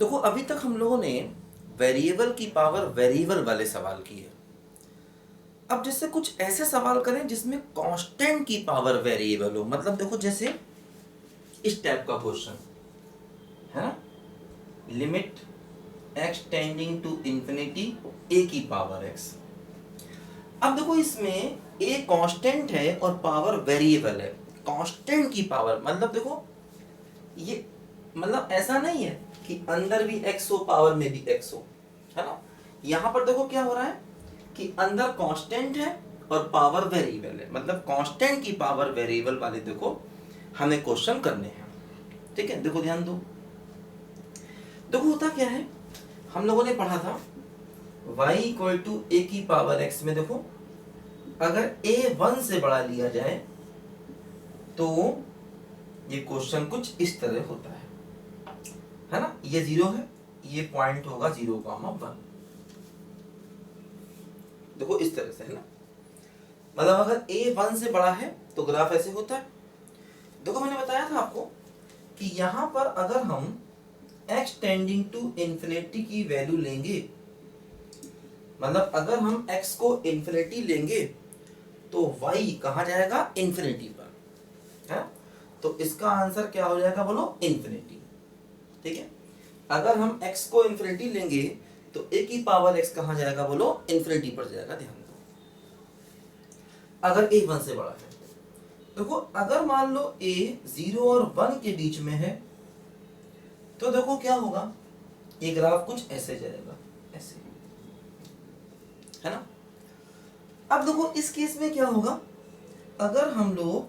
देखो अभी तक हम लोगों ने वेरिएबल की पावर वेरिएबल वाले सवाल किए। अब जैसे कुछ ऐसे सवाल करें जिसमें कांस्टेंट की पावर वेरिएबल हो, मतलब देखो जैसे इस टाइप का क्वेश्चन है ना, limit x tending to infinity a की पावर x। अब देखो इसमें a कांस्टेंट है और पावर वेरिएबल है। कांस्टेंट की पावर मतलब देखो ये मतलब ऐसा नहीं है कि अंदर भी x हो पावर में भी x हो, है ना। यहां पर देखो क्या हो रहा है कि अंदर कांस्टेंट है और पावर वेरिएबल है, मतलब कांस्टेंट की पावर वेरिएबल वाले देखो हमें क्वेश्चन करने हैं। ठीक है, देखो ध्यान दो। देखो होता क्या है, हम लोगों ने पढ़ा था y इक्वल टू ए की पावर x में देखो अगर a 1 से बड़ा लिया जाए तो ये क्वेश्चन कुछ इस तरह होता है ना। ये 0 है, ये पॉइंट होगा 0,1। देखो इस तरह से है ना, मतलब अगर a 1 से बड़ा है तो ग्राफ ऐसे होता है। देखो मैंने बताया था आपको कि यहां पर अगर हम x टेंडिंग टू इंफिनिटी की वैल्यू लेंगे, मतलब अगर हम x को इंफिनिटी लेंगे तो y कहां जाएगा, इंफिनिटी पर है। तो इसका आंसर क्या हो जाएगा, बोलो इंफिनिटी। ठीक है, अगर हम x को इंफिनिटी लेंगे तो a की पावर x कहां जाएगा, बोलो इंफिनिटी पर जाएगा। ध्यान दो, अगर a 1 से बड़ा है। देखो अगर मान लो a 0 और 1 के बीच में है तो देखो क्या होगा, ये ग्राफ कुछ ऐसे जाएगा, ऐसे, है ना। अब देखो इस केस में क्या होगा, अगर हम लोग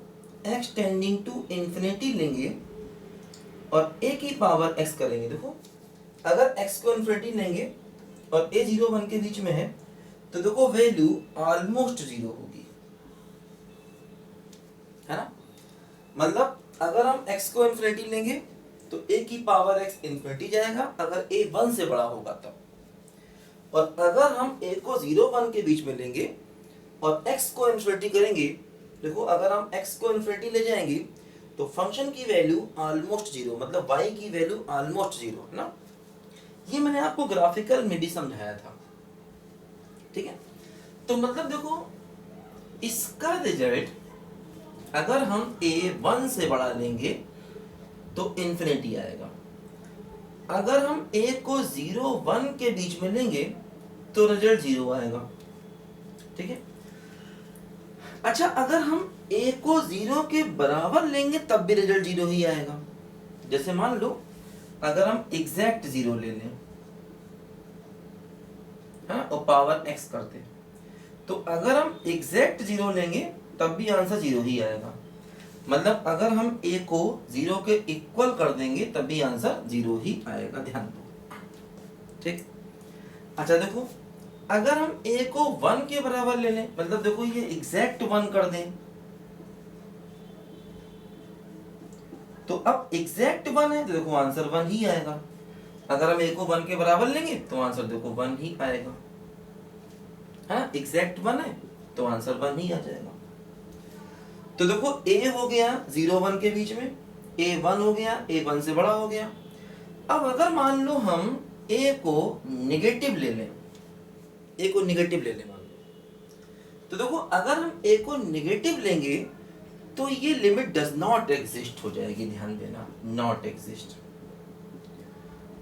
x टेंडिंग टू इंफिनिटी लेंगे और a की पावर x करेंगे, देखो अगर x को इंफिनिटी लेंगे और a 0 1 के बीच में है तो देखो वैल्यू ऑलमोस्ट 0 होगी, है ना। मतलब अगर हम x को इंफिनिटी लेंगे तो a की पावर x इंफिनिटी जाएगा अगर a 1 से बड़ा होगा तब, और अगर हम a को 0 1 के बीच में लेंगे और x को इंफिनिटी करेंगे, देखो अगर हम x को इंफिनिटी ले जाएंगे तो फंक्शन की वैल्यू ऑलमोस्ट 0, मतलब y की वैल्यू ऑलमोस्ट 0, है ना। ये मैंने आपको ग्राफिकल में भी समझाया था। ठीक है, तो मतलब देखो इसका रिजल्ट अगर हम a 1 से बड़ा लेंगे तो इंफिनिटी आएगा, अगर हम a को 0 1 के बीच में लेंगे तो रिजल्ट 0 आएगा। ठीक है, अच्छा अगर हम a को 0 के बराबर लेंगे तब भी रिजल्ट 0 ही आएगा। जैसे मान लो अगर हम एग्जैक्ट 0 ले लें, हाँ, और पावर x करते, तो अगर हम एग्जैक्ट 0 लेंगे तब भी आंसर 0 ही आएगा। मतलब अगर हम a को 0 के इक्वल कर देंगे तब भी आंसर 0 ही आएगा। ध्यान दो, ठीक। अच्छा देखो अगर हम a को 1 के बराबर ले लें, मतलब देखो ये एग्जैक्ट 1 कर दें, तो अब एग्जैक्ट 1 है तो देखो आंसर 1 ही आएगा। अगर हम a को 1 के बराबर लेंगे तो आंसर देखो 1 ही आएगा। हाँ, एग्जैक्ट 1 है तो आंसर 1 ही आ जाएगा। तो देखो a हो गया 0 1 के बीच में, a 1 हो गया, a 1 से बड़ा हो गया। अब अगर मान लो हम a को निगेटिव ले लें, a को निगेटिव ले लें मान लो, तो देखो अगर हम a को निगेटिव लेंगे तो ये लिमिट डज नॉट एग्जिस्ट हो जाएगी। ध्यान देना, नॉट एग्जिस्ट।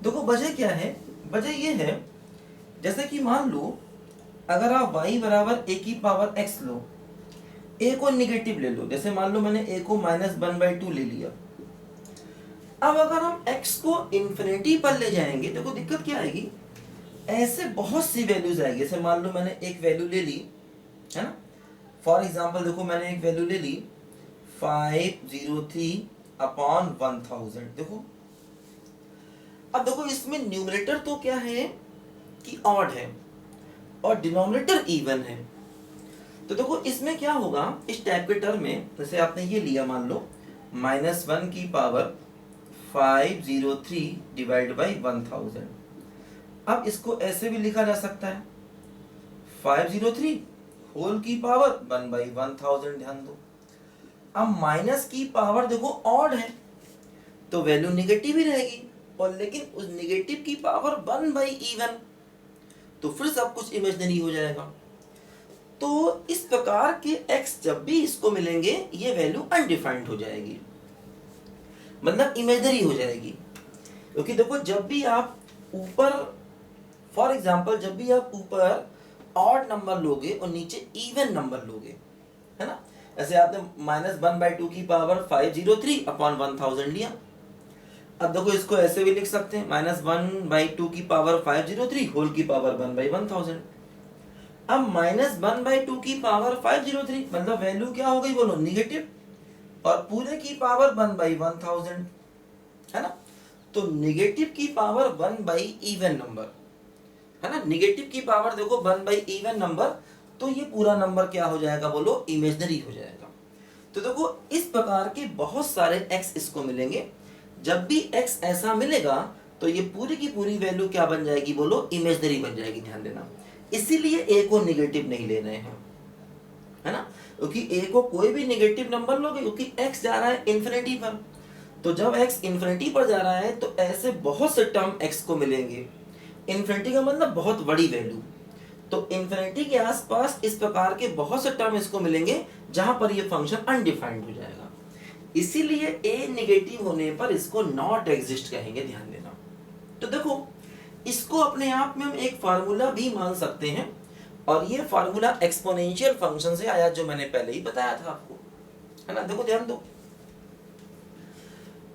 देखो वजह क्या है, वजह ये है जैसे कि मान लो अगर आप y बराबर a की पावर x लो, a को निगेटिव ले लो, जैसे मान लो मैंने a को -1/2 ले लिया। अब अगर हम x को इंफिनिटी पर ले जाएंगे, देखो दिक्कत क्या आएगी, ऐसे बहुत सी वैल्यूज आएगी। जैसे मान लो मैंने एक वैल्यू ले ली, है ना, फॉर एग्जांपल देखो मैंने एक वैल्यू ले ली 503/1000। देखो अब देखो इसमें न्यूमरेटर तो क्या है कि ऑड है और डिनोमिनेटर इवन है। तो देखो इसमें क्या होगा, इस टाइप के टर्म में जैसे आपने ये लिया मान लो -1 की पावर 503 डिवाइड बाई 1000। अब इसको ऐसे भी लिखा जा सकता है 503 होल की पावर 1/1000। ध्यान दो, अब माइनस की पावर देखो ऑड है तो वैल्यू निगेटिव ही रहेगी, और लेकिन उस नेगेटिव की पावर 1/even, तो फिर सब कुछ इमेजिनरी हो जाएगा। तो इस प्रकार के x जब भी इसको मिलेंगे ये वैल्यू अनडिफाइंड हो जाएगी, मतलब इमेजिनरी हो जाएगी। क्योंकि देखो जब भी आप ऊपर, फॉर एग्जाम्पल जब भी आप ऊपर ऑड नंबर लोगे और नीचे इवन नंबर लोगे, है ना, ऐसे आपने -1/2 की पावर 503 अपॉन 1000 लिया। अब देखो इसको ऐसे भी लिख सकते हैं -1/2 की पावर 503 होल की पावर 1/1000। अब -1/2 की पावर 503 मतलब वैल्यू क्या हो गई बोलो, निगेटिव, और पूरे की पावर 1/1000, है ना। तो निगेटिव की पावर 1/even नंबर, है ना, निगेटिव की पावर देखो 1/even नंबर, तो ये पूरा नंबर क्या हो जाएगा बोलो, इमेजिनरी हो जाएगा। तो देखो इस प्रकार के बहुत सारे x इसको मिलेंगे, जब भी x ऐसा मिलेगा तो ये पूरी की पूरी वैल्यू क्या बन जाएगी बोलो, इमेजिनरी बन जाएगी, ध्यान देना। इसीलिए a को निगेटिव नहीं ले रहे हैं, है ना, क्योंकि a को कोई भी निगेटिव नंबर लोगे, क्योंकि x जा रहा है इन्फिनिटी पर, तो जब x इन्फिनिटी पर जा रहा है तो ऐसे बहुत से टर्म x को मिलेंगे। इन्फिनिटी का मतलब बहुत बड़ी वैल्यू, तो इन्फिनिटी के आसपास इस प्रकार के बहुत से टर्म इसको मिलेंगे जहां पर ये फंक्शन अनडिफाइंड हो जाएगा। इसीलिए a नेगेटिव होने पर इसको नॉट एग्जिस्ट कहेंगे, ध्यान देना। तो देखो इसको अपने आप में हम एक फार्मूला भी मान सकते हैं, और ये फार्मूला एक्सपोनेंशियल फंक्शन से आया जो मैंने पहले ही बताया था आपको, है ना। देखो ध्यान दो,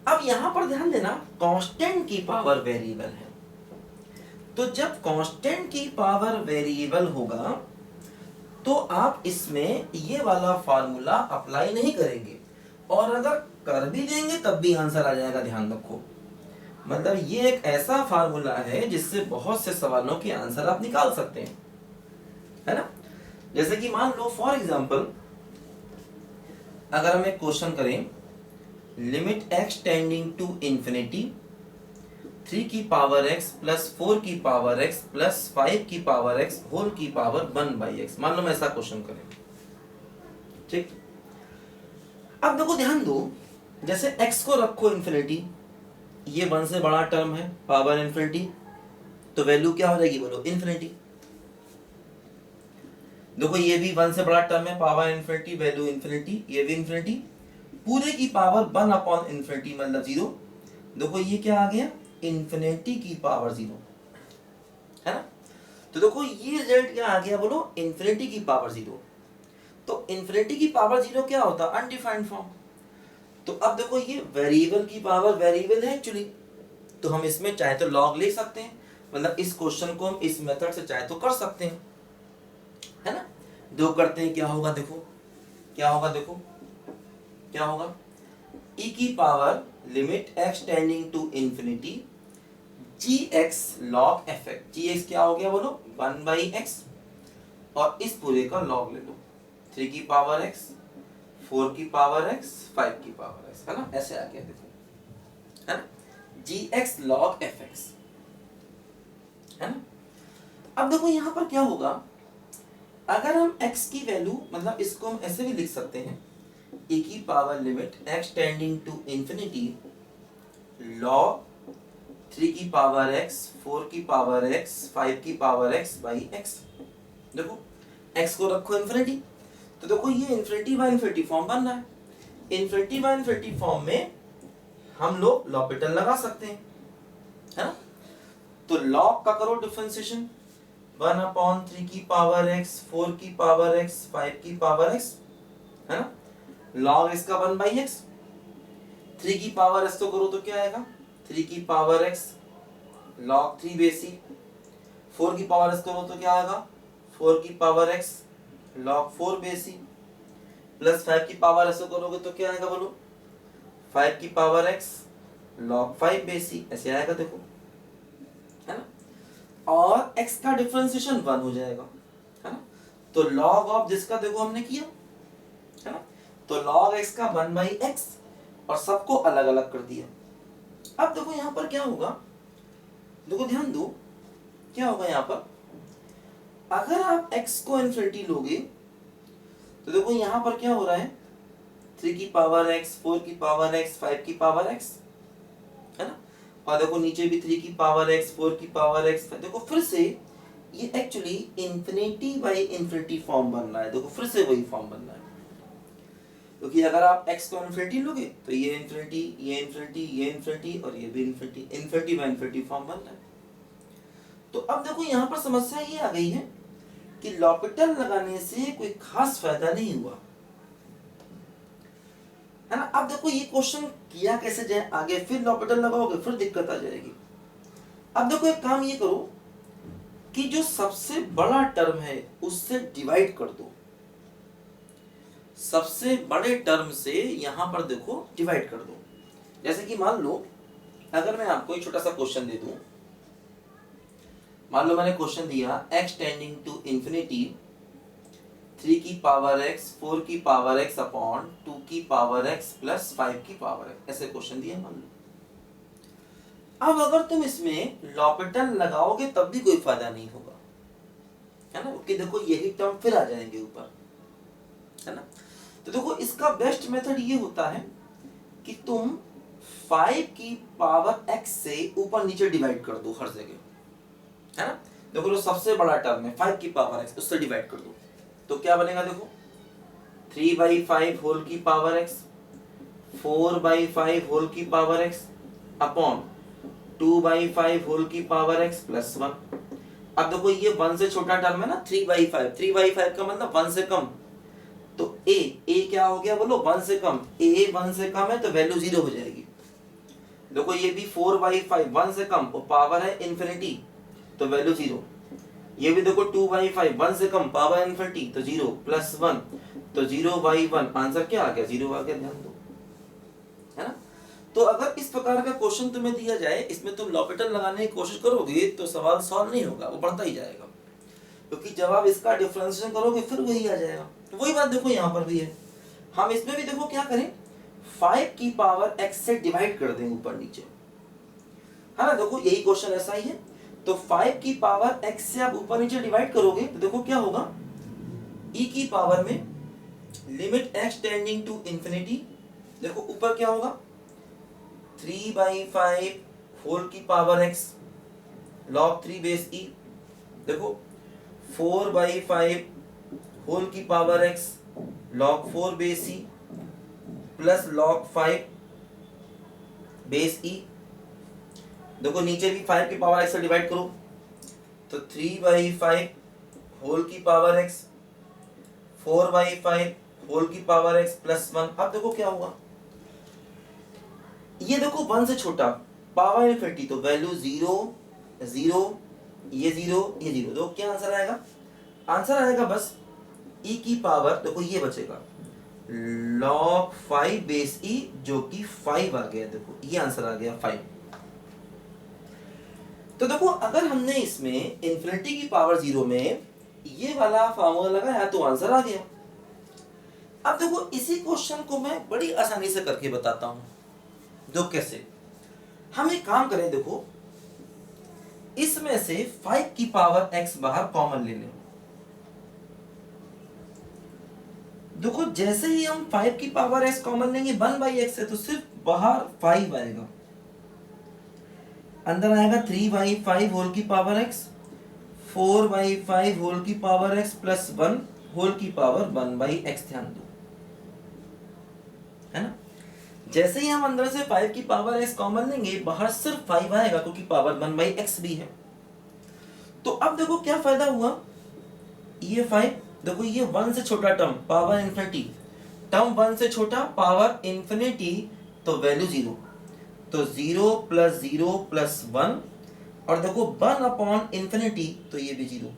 अब यहां पर ध्यान देना, कांस्टेंट की पावर वेरिएबल है, तो जब कांस्टेंट की पावर वेरिएबल होगा तो आप इसमें ये वाला फार्मूला अप्लाई नहीं करेंगे, और अगर कर भी देंगे तब भी आंसर आ जाएगा, ध्यान रखो। मतलब ये एक ऐसा फार्मूला है जिससे बहुत से सवालों के आंसर आप निकाल सकते हैं, है ना। जैसे कि मान लो फॉर एग्जांपल अगर हम एक क्वेश्चन करें, limit x tending to infinity 3 की पावर x प्लस 4 की पावर x प्लस 5 की पावर x होल की पावर 1/x, मान लो मैं ऐसा क्वेश्चन करें, ठीक। अब देखो ध्यान दो, जैसे x को रखो इंफिनिटी, ये 1 से बड़ा टर्म है, पावर इंफिनिटी, तो वैल्यू क्या हो जाएगी बोलो, इंफिनिटी। देखो ये भी 1 से बड़ा टर्म है, पावर इंफिनिटी, वैल्यू इंफिनिटी, ये भी इंफिनिटी, पूरे की पावर 1 अपॉन इंफिनिटी मतलब 0। देखो ये क्या आ गया, इंफिनिटी की पावर 0, है ना। तो देखो ये रिजल्ट क्या आ गया बोलो, इंफिनिटी की पावर 0। तो इंफिनिटी की पावर 0 क्या होता है, अनडिफाइंड फॉर्म। तो अब देखो ये वेरिएबल की पावर वेरिएबल है एक्चुअली, तो हम इसमें चाहे तो लॉग ले सकते हैं, मतलब इस क्वेश्चन को हम इस मेथड से चाहे तो कर सकते हैं, है ना। दो करते हैं, क्या होगा देखो, क्या होगा देखो, क्या होगा, e की power limit x tending to infinity gx log fx, gx क्या हो गया बोलो, 1/x, और इस पूरे का लॉग ले लो, 3 की पावर x 4 की पावर x 5 की पावर x, है ना, ऐसे आ गया देखो, है ना, gx log fx, है ना। अब देखो यहां पर क्या होगा, अगर हम x की वैल्यू, मतलब इसको हम ऐसे भी लिख सकते हैं, e की power limit x tending to infinity log 3 की पावर x 4 की पावर x 5 की पावर x बाई x। देखो x को रखो इंफिनिटी, तो देखो ये इंफिनिटी बाई इंफिनिटी फॉर्म बन रहा है, इंफिनिटी बाई इंफिनिटी फॉर्म में हम लोग लॉपिटल लगा सकते हैं, है ना। तो log का करो डिफरेंशिएशन, 1/3 की पावर x 4 की पावर x 5 की पावर x, है ना, log इसका 1/x, 3 की पावर x तो करो तो क्या आएगा, 3 की पावर x log 3 बेसी, 4 की पावर x करो तो क्या आएगा, 4 की पावर x log 4 बेसी, प्लस 5 की पावर x करोगे तो क्या आएगा बोलो, 5 की पावर x log 5 बेसी, ऐसे आएगा देखो, है ना। और x का डिफरेंशिएशन 1 हो जाएगा, है ना। तो log ऑफ जिसका देखो हमने किया, है ना, तो log x का 1/x और सबको अलग अलग कर दिया। अब देखो यहां पर क्या होगा, देखो ध्यान दो, क्या होगा यहां पर, अगर आप x को इंफिनिटी लोगे तो देखो यहां पर क्या हो रहा है, 3 की पावर x 4 की पावर x 5 की पावर x, है ना, और देखो नीचे भी 3 की पावर x, 4 की पावर x। देखो फिर से ये actually infinity by infinity form बन रहा है। देखो फिर से वही फॉर्म बन रहा है, क्योंकि अगर आप x को इंफिनिटी लोगे तो ये इंफिनिटी, ये इंफिनिटी, ये इंफिनिटी और ये भी infinity, infinity by infinity form बन रहा है। तो अब देखो यहाँ पर समस्या ये आ गई है कि लॉपिटल लगाने से कोई खास फायदा नहीं हुआ, है ना। अब देखो ये क्वेश्चन किया कैसे जाए, आगे फिर लॉपिटल लगाओगे फिर दिक्कत आ जाएगी। अब देखो एक काम ये करो कि जो सबसे बड़ा टर्म है उससे डिवाइड कर दो, सबसे बड़े टर्म से यहां पर देखो डिवाइड कर दो। जैसे कि मान लो अगर मैं आपको एक छोटा सा क्वेश्चन दे दूं, मान लो मैंने क्वेश्चन दिया x टेंडिंग टू इंफिनिटी 3 की पावर x, 4 की पावर x अपॉन 2 की पावर x प्लस 5 की पावर x, ऐसे क्वेश्चन दिया मान लो। अब अगर तुम इसमें लॉपिटल लगाओगे तब भी कोई फायदा नहीं होगा, है ना, क्योंकि देखो यही टर्म फिर आ जाएंगे ऊपर, है ना। तो देखो इसका बेस्ट मेथड ये होता है कि तुम 5 की पावर x से ऊपर नीचे डिवाइड कर दो हर जगह, है ना। देखो जो सबसे बड़ा टर्म है 5 की पावर x, उससे डिवाइड कर दो तो क्या बनेगा, देखो 3/5 होल की पावर x, 4/5 होल की पावर x अपॉन 2/5 होल की पावर x प्लस 1। अब देखो ये 1 से छोटा टर्म है ना, 3/5, 3/5 का मतलब 1 से कम, तो a क्या हो गया बोलो, 1 से कम, a 1 से कम है तो वैल्यू 0 हो जाएगी। देखो ये भी 4/5 1 से कम और पावर है इंफिनिटी तो वैल्यू 0। ये भी देखो 2/5 1 से कम, पावर इंफिनिटी तो 0 प्लस 1 तो 0/1, आंसर क्या आ गया, 0 आ गया, ध्यान दो, है ना। तो अगर इस प्रकार का क्वेश्चन तुम्हें दिया जाए, इसमें तुम लॉपिटल लगाने की कोशिश करोगे तो सवाल सॉल्व नहीं होगा, वो बढ़ता ही जाएगा, क्योंकि जब आप इसका डिफरेंशिएशन करोगे फिर वही आ जाएगा। तो वही बात देखो यहाँ पर भी है, हम इसमें भी देखो क्या करें, 5 की पावर x से डिवाइड कर दें ऊपर नीचे, है ना। देखो यही क्वेश्चन ऐसा ही है, तो 5 की पावर x से आप ऊपर नीचे डिवाइड करोगे तो देखो क्या होगा, e की पावर में limit x tending to infinity, देखो ऊपर क्या होगा 3/5 होल की power x log 3 base e, देखो 4/5 होल की power x log 4 base e plus log 5 base e। देखो नीचे भी 5 की पावर x से डिवाइड करो तो 3/5 होल की पावर x, 4/5 होल की पावर x प्लस 1। अब देखो क्या होगा, ये देखो 1 से छोटा, पावर इंफिनिटी तो वैल्यू 0 0, ये 0 ये 0, तो क्या आंसर आएगा, आंसर आएगा बस e की पावर, देखो ये बचेगा log 5 बेस e जो कि 5 आ गया, देखो ये आंसर आ गया 5। तो देखो अगर हमने इसमें इंफिनिटी की पावर 0 में ये वाला फार्मूला लगाया तो आंसर आ गया। अब देखो इसी क्वेश्चन को मैं बड़ी आसानी से करके बताता हूं, जो कैसे, हम एक काम करें, देखो इसमें से 5 की पावर x बाहर कॉमन ले लें। देखो जैसे ही हम 5 की पावर x कॉमन लेंगे 1/x है तो सिर्फ बाहर 5 आएगा, अंदर आएगा 3/5 होल की पावर x, 4/5 होल की पावर x प्लस 1 होल की पावर 1/x, ध्यान दो, है ना। जैसे ही हम अंदर से 5 की पावर x कॉमन लेंगे बाहर सिर्फ 5 आएगा क्योंकि पावर 1/x भी है। तो अब देखो क्या फायदा हुआ, ये 5, देखो ये 1 से छोटा टर्म, पावर इंफिनिटी, टर्म 1 से छोटा पावर इंफिनिटी तो वैल्यू 0, तो 0 प्लस 0 प्लस 1, और देखो 1 अपॉन इंफिनिटी तो ये भी 0,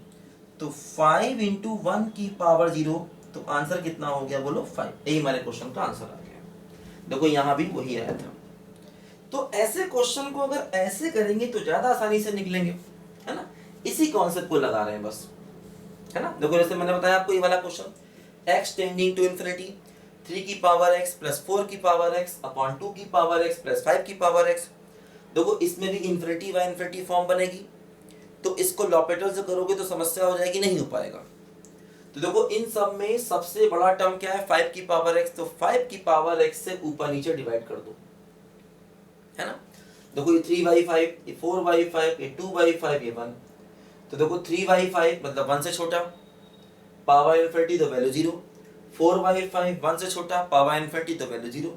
तो 5 इंटू 1 की पावर 0, तो आंसर कितना हो गया बोलो 5। यही हमारे क्वेश्चन का आंसर आ गया, देखो यहां भी वही आया था। तो ऐसे क्वेश्चन को अगर ऐसे करेंगे तो ज्यादा आसानी से निकलेंगे, है ना। इसी कॉन्सेप्ट को लगा रहे हैं बस, है ना। देखो जैसे मैंने बताया आपको ये वाला question, x tending to infinity 3 की पावर x प्लस 4 की पावर x अपॉन 2 की पावर x प्लस 5 की पावर x। देखो इसमें भी इंफिनिटी बाय इंफिनिटी फॉर्म बनेगी, तो इसको लॉपिटल से करोगे तो समस्या हो जाएगी, नहीं हो पाएगा। तो देखो इन सब में सबसे बड़ा टर्म क्या है, 5 की पावर x, तो 5 की पावर x से ऊपर नीचे डिवाइड कर दो, है ना। देखो ये 3/5, ये 4/5, ये 2/5, ये 1। तो देखो 3/5 मतलब 1 से छोटा, पावर इनफिनिटी तो वैल्यू 0। 4/5 1 से छोटा, पावर इनफिनिटी तो वैल्यू 0।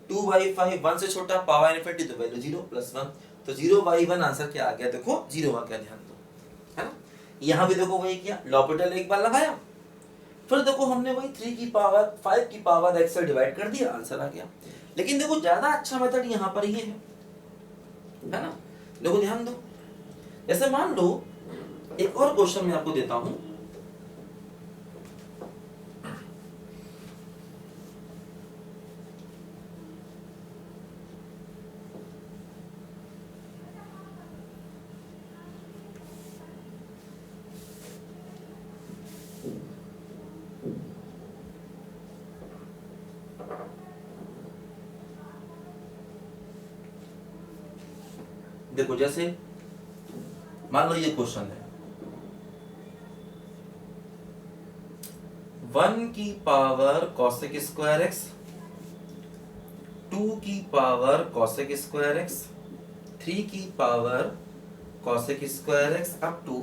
2/5 1 से छोटा, पावर इनफिनिटी तो वैल्यू 0 प्लस 1। तो 0/1 आंसर क्या आ गया, देखो 0 आ गया, ध्यान दो, है ना। यहाँ भी देखो वही किया, लॉपिटल एक बार लगाया, फिर देखो हमने वही 3 की पावर 5 की पावर x से डिवाइड कर दिया, आंसर आ गया। लेकिन देखो ज्यादा अच्छा मेथड यहाँ पर ये है ना। देखो ध्यान दो, जैसे मान लो एक और क्वेश्चन मैं आपको देता हूं। देखो जैसे मान लो ये क्वेश्चन है, 1 की पावर cosec स्क्वायर x, 2 की पावर cosec स्क्वायर x, 3 की power cosec square x up to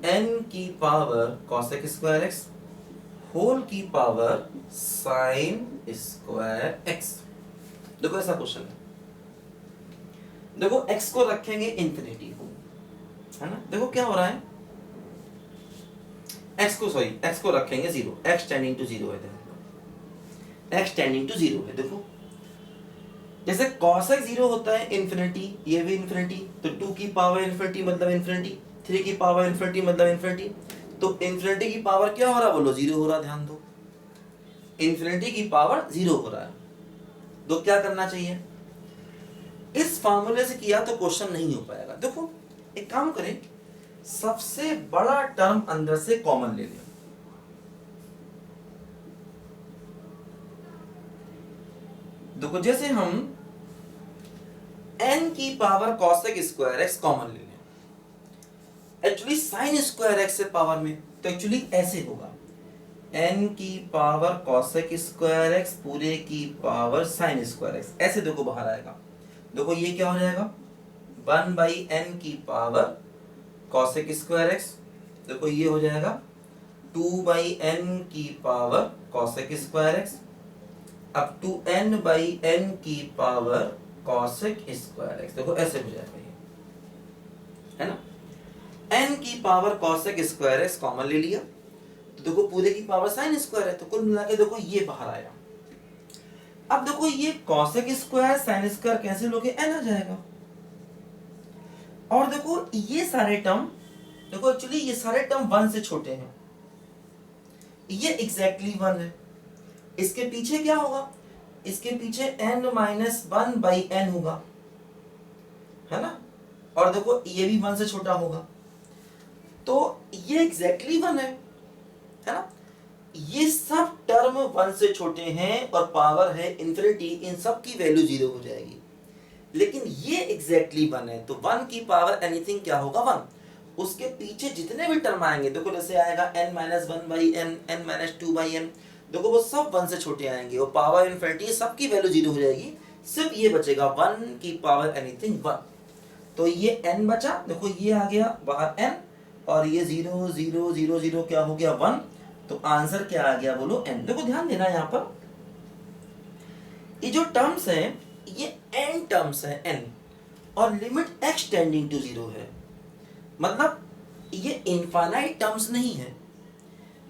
n की power cosec square x whole की पावर sin स्क्वायर x। देखो ऐसा क्वेश्चन है, देखो x को रखेंगे इंफिनिटी को, है ना। देखो क्या हो रहा है, x को रखेंगे 0, x टेंडिंग टू 0 है, देखो x टेंडिंग टू 0 है। देखो जैसे cosec 0 होता है इंफिनिटी, ये भी इंफिनिटी, तो 2 की पावर इंफिनिटी मतलब इंफिनिटी, 3 की पावर इंफिनिटी मतलब इंफिनिटी। तो इंफिनिटी की पावर क्या हो रहा है, बोलो 0 हो रहा, ध्यान दो, इंफिनिटी की पावर 0 हो रहा है। तो क्या करना चाहिए, इस फार्मूले से किया तो क्वेश्चन नहीं हो पाएगा। देखो एक काम करें, सबसे बड़ा टर्म अंदर से कॉमन ले लें। देखो जैसे हम n की power cosec square x common ले लें, एक्चुअली sin स्क्वायर x से पावर में, तो एक्चुअली ऐसे होगा, n की पावर cosec स्क्वायर x पूरे की पावर sin स्क्वायर x, ऐसे देखो बाहर आएगा। देखो ये क्या हो जाएगा, 1/n की पावर cosec स्क्वायर x, देखो ये हो जाएगा 2/n की power cosec square x up to n/n की पावर cosec स्क्वायर x। देखो ऐसे हो जाएगा ये, है ना। n की power cosec square x common ले लिया, तो देखो पूरे की पावर sin स्क्वायर है, तो कुल मिला के देखो ये बाहर आया। अब देखो ये cosec square sin square cancel होके n आ जाएगा, और देखो ये सारे टर्म, देखो एक्चुअली ये सारे टर्म 1 से छोटे हैं, ये एग्जैक्टली 1 है। इसके पीछे क्या होगा, इसके पीछे n-1/n होगा, है ना। और देखो ये भी 1 से छोटा होगा, तो ये एग्जैक्टली 1 है ना। ये सब टर्म 1 से छोटे हैं और पावर है इंफिनिटी, इन सब की वैल्यू 0 हो जाएगी। लेकिन ये एग्जैक्टली 1 है, तो 1 की पावर एनीथिंग क्या होगा, 1। उसके पीछे जितने भी टर्म आएंगे, देखो जैसे आएगा n-1/n, n-2/n, देखो वो सब 1 से छोटे आएंगे, और पावर इनफिनिटी सबकी वैल्यू 0 हो जाएगी, सिर्फ ये बचेगा 1 की पावर एनीथिंग 1। तो ये n बचा, देखो ये आ गया बाहर n, और ये 0 0 0 0 क्या हो गया 1, तो आंसर क्या आ गया, बोलो n। देखो ध्यान देना यहाँ पर, ये जो टर्म्स हैं ये n टर्म्स हैं n, और लिमिट x टेंडिंग टू 0 है, मतलब ये इनफाइनाइट टर्म्स नहीं है।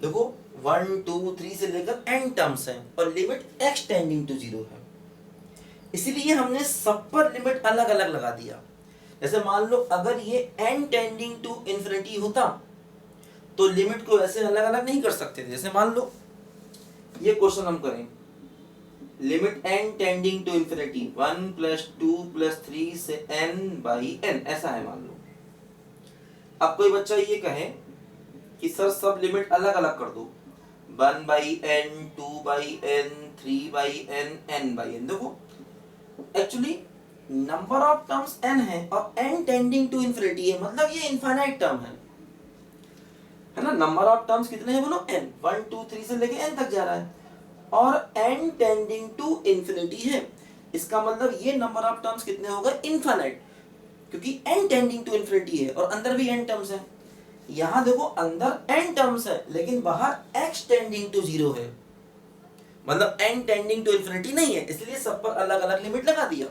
देखो 1 2 3 से लेकर n टर्म्स हैं, और लिमिट x टेंडिंग टू 0 है, इसीलिए हमने सब पर लिमिट अलग अलग लगा दिया। जैसे मान लो अगर ये n टेंडिंग टू इंफिनिटी होता, तो लिमिट को ऐसे अलग अलग नहीं कर सकते थे। जैसे मान लो ये क्वेश्चन हम करें, limit n tending to infinity 1 + 2 + 3 से n/n, ऐसा है मान लो। अब कोई बच्चा ये कहे कि सर सब लिमिट अलग अलग कर दो, 1/n 2/n 3/n n/n। देखो actually number of terms n है, और n टेंडिंग टू इंफिनिटी है, मतलब ये इनफाइनाइट टर्म है ना। नंबर ऑफ टर्म्स कितने हैं, बोलो n, 1 2 3 से लेके n तक जा रहा है, और n टेंडिंग टू इंफिनिटी है, इसका मतलब ये नंबर ऑफ टर्म्स कितने हो गए, इनफाइनाइट, क्योंकि n टेंडिंग टू इन्फिनिटी है और अंदर भी n टर्म्स है। यहां देखो अंदर n टर्म्स है लेकिन बाहर x टेंडिंग टू 0 है, मतलब n टेंडिंग टू इन्फिनिटी नहीं है, इसलिए सब पर अलग अलग लिमिट लगा दिया।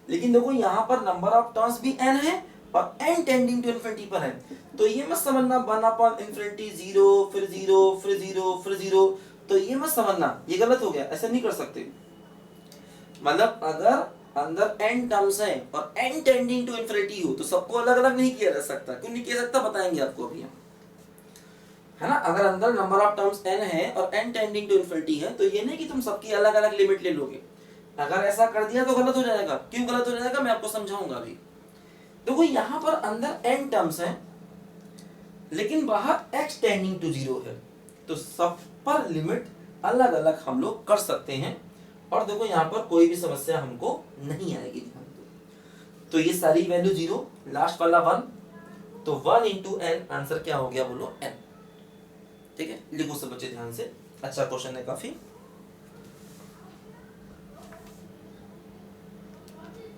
लेकिन देखो यहाँ पर नंबर ऑफ टर्म्स भी n है और n टेंडिंग टू इन्फिनिटी पर है, तो ये मत समझना 1/infinity 0 फिर 0 फिर 0 फिर 0, तो ये मत समझना, ये गलत हो गया, ऐसा नहीं कर सकते। मतलब अगर अंदर n टर्म्स है और n टेंडिंग टू इन्फिनिटी हो तो सबको अलग अलग नहीं किया जा सकता। क्यों नहीं किया सकता बताएंगे आपको अभी, है ना। अगर अंदर नंबर ऑफ टर्म्स n है और n टेंडिंग टू इन्फिनिटी है तो ये नहीं कि तुम सबकी अलग अलग लिमिट ले लोगे। अगर ऐसा कर दिया तो गलत हो जाएगा। क्यों गलत हो जाएगा मैं आपको समझाऊंगा अभी। देखो यहाँ पर अंदर n टर्म्स है लेकिन बाहर x टेंडिंग टू 0 है, तो सब पर लिमिट अलग अलग हम लोग कर सकते हैं। और देखो यहाँ पर कोई भी समस्या हमको नहीं आएगी, ध्यान दो। तो ये सारी वैल्यू 0, लास्ट वाला 1, तो 1 इंटू n आंसर क्या हो गया बोलो n। ठीक है, लिखो सब बच्चे ध्यान से, अच्छा क्वेश्चन है काफी।